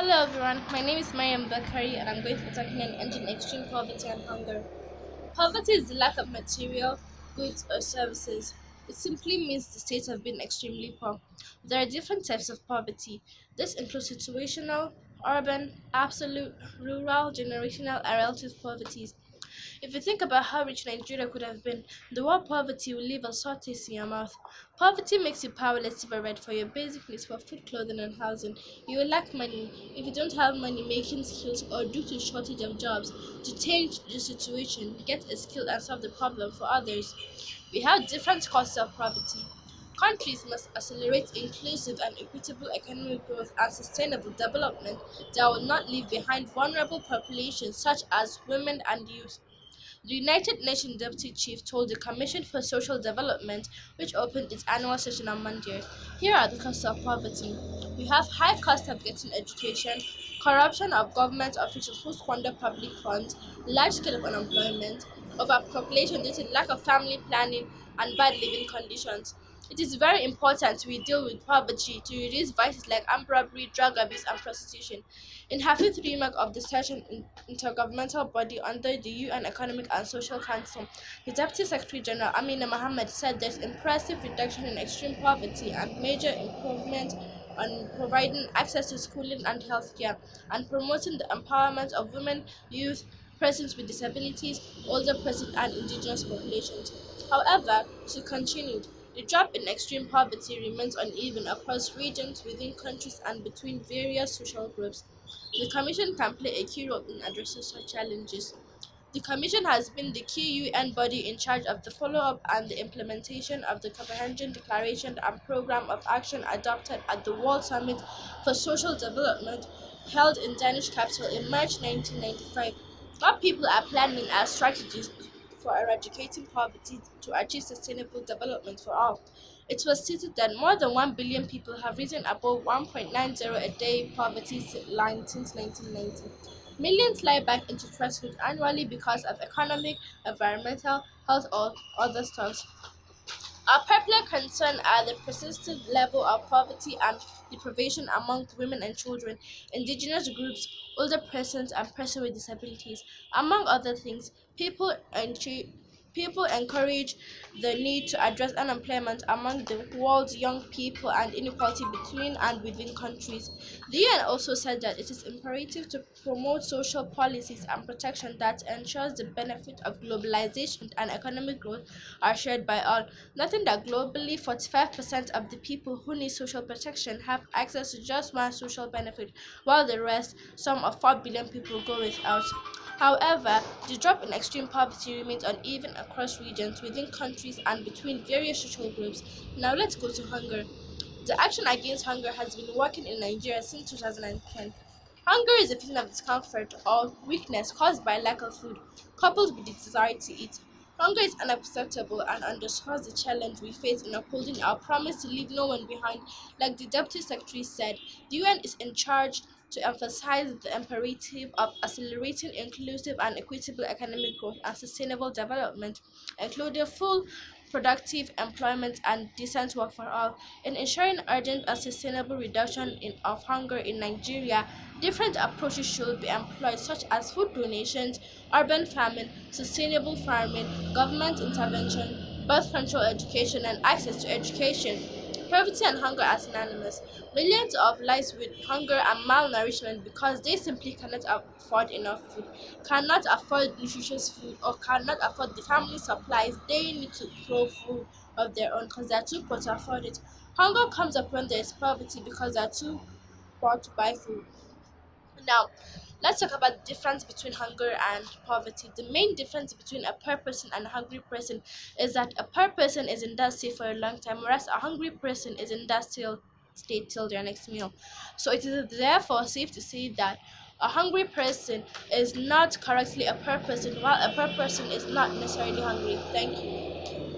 Hello everyone, my name is Mariam Bakari and I'm going to be talking on ending extreme poverty and hunger. Poverty is the lack of material, goods, or services. It simply means the state of being extremely poor. There are different types of poverty. This includes situational, urban, absolute, rural, generational, and relative poverties. If you think about how rich Nigeria could have been, the word poverty will leave a sore taste in your mouth. Poverty makes you powerless to provide for your basic needs for food, clothing, and housing. You will lack money if you don't have money making skills or due to shortage of jobs. To change the situation, get a skill and solve the problem for others. We have different causes of poverty. Countries must accelerate inclusive and equitable economic growth and sustainable development that will not leave behind vulnerable populations such as women and youth. The United Nations Deputy Chief told the Commission for Social Development, which opened its annual session on Monday, here are the causes of poverty. We have high cost of getting education, corruption of government officials who squander public funds, large scale of unemployment, overpopulation due to lack of family planning, and bad living conditions. It is very important we deal with poverty to reduce vices like armed robbery, drug abuse, and prostitution. In her fifth remark of the session intergovernmental body under the UN Economic and Social Council, the Deputy Secretary General Amina Mohammed said there's impressive reduction in extreme poverty and major improvement on providing access to schooling and healthcare and promoting the empowerment of women, youth, persons with disabilities, older persons, and indigenous populations. However, she continued, the drop in extreme poverty remains uneven across regions, within countries, and between various social groups. The Commission can play a key role in addressing such challenges. The Commission has been the key UN body in charge of the follow-up and the implementation of the Copenhagen Declaration and Programme of Action adopted at the World Summit for Social Development held in Danish capital in March 1995. What people are planning are strategies for eradicating poverty to achieve sustainable development for all. It was stated that more than 1 billion people have risen above 1.90 a day poverty line since 1990. Millions lie back into threats annually because of economic, environmental, health, or other stocks. Our popular concern are the persistent level of poverty and deprivation among women and children, indigenous groups, older persons, and persons with disabilities. Among other things, people encourage the need to address unemployment among the world's young people and inequality between and within countries. The UN also said that it is imperative to promote social policies and protection that ensures the benefit of globalization and economic growth are shared by all, noting that globally 45% of the people who need social protection have access to just one social benefit, while the rest, some of 4 billion people, go without. However, the drop in extreme poverty remains uneven across regions, within countries, and between various social groups. Now let's go to hunger. The Action Against Hunger has been working in Nigeria since 2010. Hunger is a feeling of discomfort or weakness caused by lack of food, coupled with the desire to eat. Hunger is unacceptable and underscores the challenge we face in upholding our promise to leave no one behind. Like the Deputy Secretary said, the UN is in charge to emphasize the imperative of accelerating inclusive and equitable economic growth and sustainable development, including full productive employment and decent work for all. In ensuring urgent and sustainable reduction of hunger in Nigeria, different approaches should be employed, such as food donations, urban farming, sustainable farming, government intervention, birth control education, and access to education. Poverty and hunger are synonymous. Millions of lives with hunger and malnourishment because they simply cannot afford enough food, cannot afford nutritious food, or cannot afford the family supplies they need to grow food of their own because they're too poor to afford it. Hunger comes up when there is poverty because they're too poor to buy food. Now, let's talk about the difference between hunger and poverty. The main difference between a poor person and a hungry person is that a poor person is in that state for a long time, whereas a hungry person is in that still state till their next meal. So it is therefore safe to say that a hungry person is not correctly a poor person, while a poor person is not necessarily hungry. Thank you.